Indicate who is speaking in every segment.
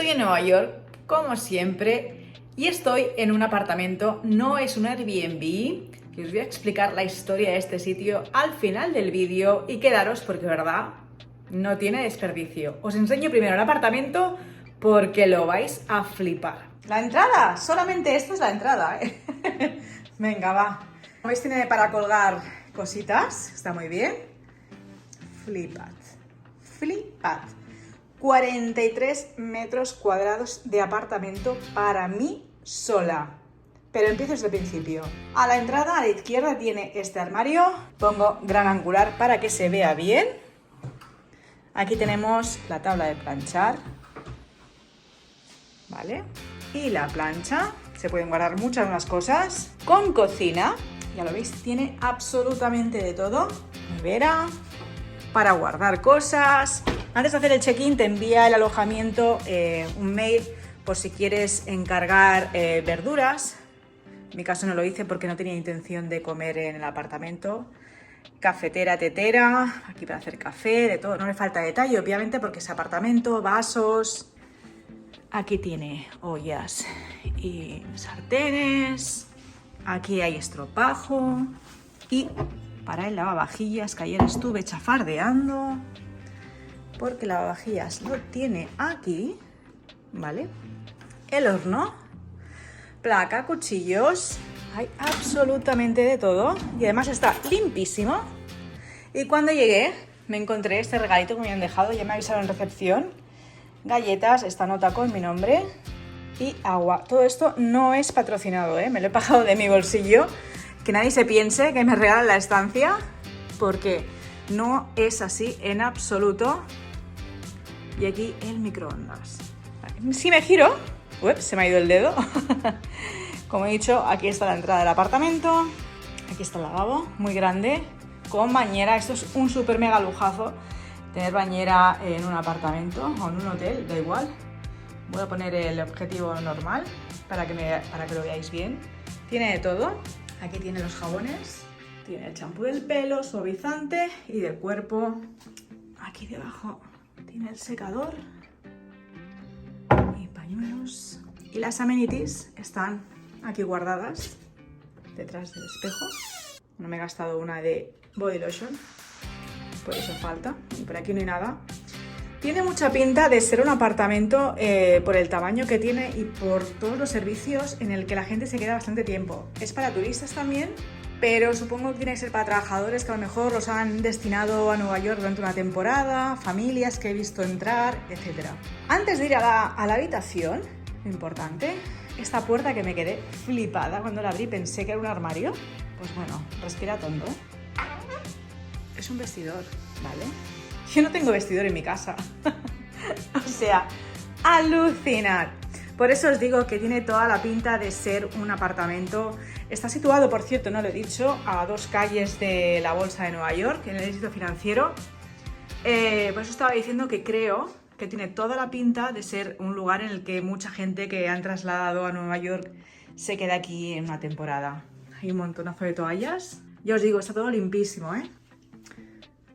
Speaker 1: Estoy en Nueva York, como siempre, y estoy en un apartamento, no es un Airbnb, y os voy a explicar la historia de este sitio al final del vídeo y quedaros porque, verdad, no tiene desperdicio. Os enseño primero el apartamento porque lo vais a flipar. La entrada, solamente esta es la entrada, ¿eh? Venga, va. Como veis, tiene para colgar cositas, está muy bien. Flipad. 43 metros cuadrados de apartamento para mí sola. Pero empiezo desde el principio. A la entrada, a la izquierda, tiene este armario. Pongo gran angular para que se vea bien. Aquí tenemos la tabla de planchar. ¿Vale? Y la plancha. Se pueden guardar muchas más cosas. Con cocina. Ya lo veis, tiene absolutamente de todo. Nevera. Para guardar cosas. Antes de hacer el check-in te envía el alojamiento un mail por si quieres encargar verduras. En mi caso no lo hice porque no tenía intención de comer en el apartamento. Cafetera, tetera, aquí para hacer café, de todo. No me falta detalle, obviamente, porque es apartamento, vasos. Aquí tiene ollas y sartenes. Aquí hay estropajo. Y para el lavavajillas, que ayer estuve chafardeando, porque el lavavajillas lo tiene aquí, ¿vale? El horno, placa, cuchillos, hay absolutamente de todo y además está limpísimo. Y cuando llegué me encontré este regalito que me habían dejado, ya me avisaron en recepción, galletas, esta nota con mi nombre y agua. Todo esto no es patrocinado, ¿eh? Me lo he pagado de mi bolsillo. Que nadie se piense que me regalan la estancia, porque no es así en absoluto. Y aquí el microondas. Si me giro, se me ha ido el dedo. Como he dicho, aquí está la entrada del apartamento. Aquí está el lavabo, muy grande, con bañera. Esto es un súper mega lujazo, tener bañera en un apartamento o en un hotel, da igual. Voy a poner el objetivo normal para que lo veáis bien. Tiene de todo. Aquí tiene los jabones, tiene el champú del pelo, suavizante y del cuerpo. Aquí debajo tiene el secador y pañuelos. Y las amenities están aquí guardadas detrás del espejo. No me he gastado una de body lotion, por eso falta. Y por aquí no hay nada. Tiene mucha pinta de ser un apartamento por el tamaño que tiene y por todos los servicios en el que la gente se queda bastante tiempo. Es para turistas también, pero supongo que tiene que ser para trabajadores que a lo mejor los han destinado a Nueva York durante una temporada, familias que he visto entrar, etc. Antes de ir a la habitación, lo importante, esta puerta que me quedé flipada cuando la abrí, pensé que era un armario. Pues bueno, respira tonto. Es un vestidor, ¿vale? Yo no tengo vestidor en mi casa. O sea, alucinad. Por eso os digo que tiene toda la pinta de ser un apartamento. Está situado, por cierto, no lo he dicho, a 2 calles de la Bolsa de Nueva York, en el distrito financiero. Por eso estaba diciendo que creo que tiene toda la pinta de ser un lugar en el que mucha gente que han trasladado a Nueva York se queda aquí en una temporada. Hay un montonazo de toallas. Ya os digo, está todo limpísimo, ¿eh?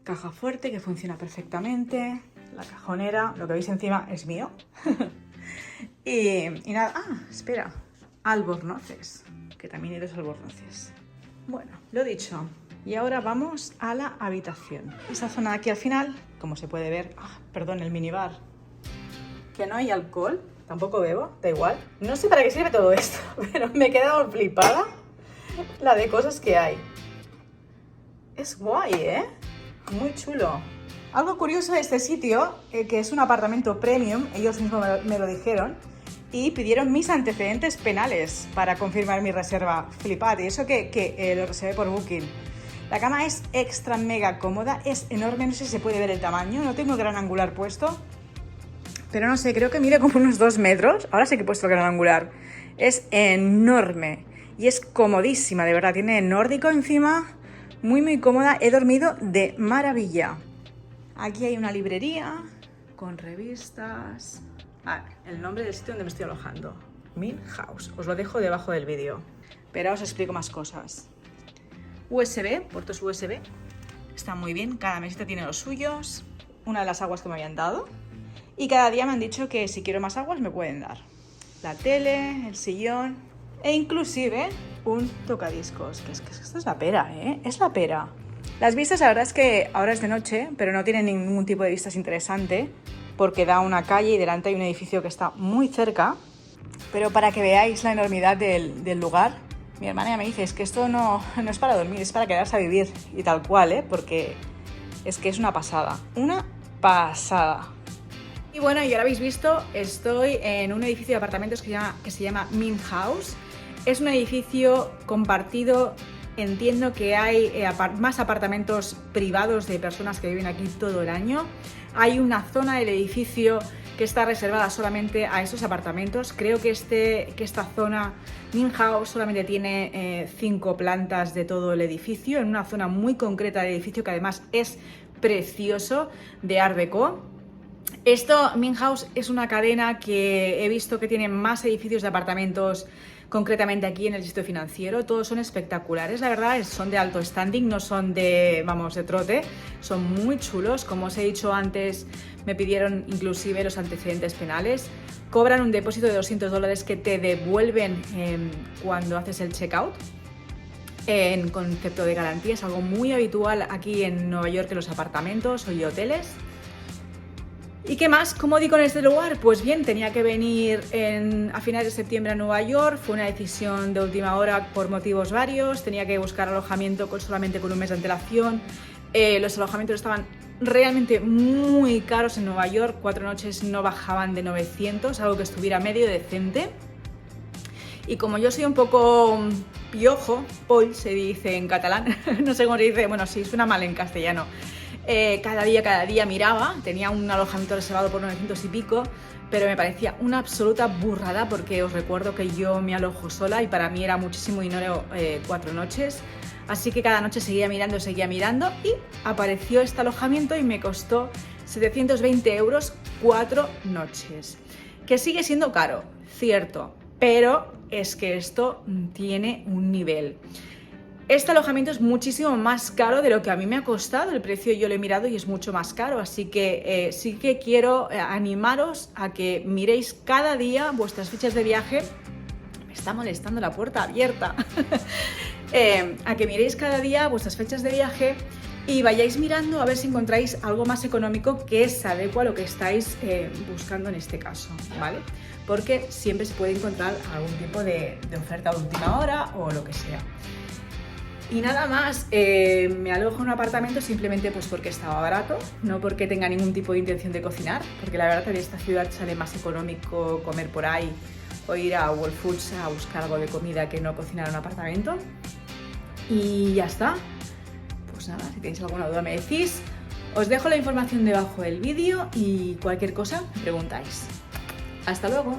Speaker 1: Caja fuerte que funciona perfectamente. La cajonera, lo que veis encima es mío. y nada, espera, albornoces, que también hay 2 albornoces. Bueno, lo dicho. Y ahora vamos a la habitación. Esa zona de aquí al final, como se puede ver, perdón, el minibar. Que no hay alcohol, tampoco bebo, da igual. No sé para qué sirve todo esto, pero me he quedado flipada la de cosas que hay. Es guay, ¿eh? Muy chulo. Algo curioso de este sitio, que es un apartamento premium, ellos mismos me lo dijeron, y pidieron mis antecedentes penales para confirmar mi reserva. Flipad, y eso que lo reservé por Booking. La cama es extra mega cómoda, es enorme, no sé si se puede ver el tamaño, no tengo gran angular puesto, pero no sé, creo que mide como unos 2 metros, ahora sí que he puesto el gran angular. Es enorme y es comodísima, de verdad, tiene nórdico encima. Muy cómoda, he dormido de maravilla. Aquí hay una librería con revistas. El nombre del sitio donde me estoy alojando. Mint House. Os lo dejo debajo del vídeo. Pero ahora os explico más cosas. USB, puertos USB. Está muy bien, cada mesita tiene los suyos. Una de las aguas que me habían dado. Y cada día me han dicho que si quiero más aguas me pueden dar. La tele, el sillón e inclusive un tocadiscos. Que esto es la pera, ¿eh? Es la pera. Las vistas, la verdad es que ahora es de noche, pero no tienen ningún tipo de vistas interesante porque da una calle y delante hay un edificio que está muy cerca. Pero para que veáis la enormidad del lugar, mi hermana ya me dice, es que esto no es para dormir, es para quedarse a vivir. Y tal cual, ¿eh? Porque es que es una pasada. Una pasada. Y bueno, ya lo habéis visto, estoy en un edificio de apartamentos que se llama Mint House. Es un edificio compartido, entiendo que hay más apartamentos privados de personas que viven aquí todo el año. Hay una zona del edificio que está reservada solamente a esos apartamentos. Creo que esta zona, Mint House, solamente tiene 5 plantas de todo el edificio, en una zona muy concreta del edificio que además es precioso, de Art Deco. Mint House es una cadena que he visto que tiene más edificios de apartamentos, concretamente aquí en el distrito financiero. Todos son espectaculares, la verdad, son de alto standing, no son de trote, son muy chulos. Como os he dicho antes, me pidieron inclusive los antecedentes penales. Cobran un depósito de $200 que te devuelven cuando haces el checkout. En concepto de garantía, es algo muy habitual aquí en Nueva York en los apartamentos y hoteles. ¿Y qué más? ¿Cómo di con este lugar? Pues bien, tenía que venir a finales de septiembre a Nueva York, fue una decisión de última hora por motivos varios, tenía que buscar alojamiento solamente con un mes de antelación, los alojamientos estaban realmente muy caros en Nueva York, 4 noches no bajaban de 900, algo que estuviera medio decente. Y como yo soy un poco piojo, poll se dice en catalán, no sé cómo se dice, bueno, sí, suena mal en castellano. Cada día miraba, tenía un alojamiento reservado por 900 y pico, pero me parecía una absoluta burrada porque os recuerdo que yo me alojo sola y para mí era muchísimo dinero 4 noches. Así que cada noche seguía mirando y apareció este alojamiento y me costó 720 euros 4 noches. Que sigue siendo caro, cierto, pero es que esto tiene un nivel. Este alojamiento es muchísimo más caro de lo que a mí me ha costado, el precio yo lo he mirado y es mucho más caro, así que sí que quiero animaros a que miréis cada día vuestras fichas de viaje. Me está molestando la puerta abierta. A que miréis cada día vuestras fechas de viaje y vayáis mirando a ver si encontráis algo más económico que se adecue a lo que estáis buscando en este caso, ¿vale? Porque siempre se puede encontrar algún tipo de oferta de última hora o lo que sea. Y nada más, me alojo en un apartamento simplemente pues porque estaba barato, no porque tenga ningún tipo de intención de cocinar, porque la verdad que en esta ciudad sale más económico comer por ahí o ir a Whole Foods a buscar algo de comida que no cocinar en un apartamento. Y ya está. Pues nada, si tenéis alguna duda me decís. Os dejo la información debajo del vídeo y cualquier cosa me preguntáis. ¡Hasta luego!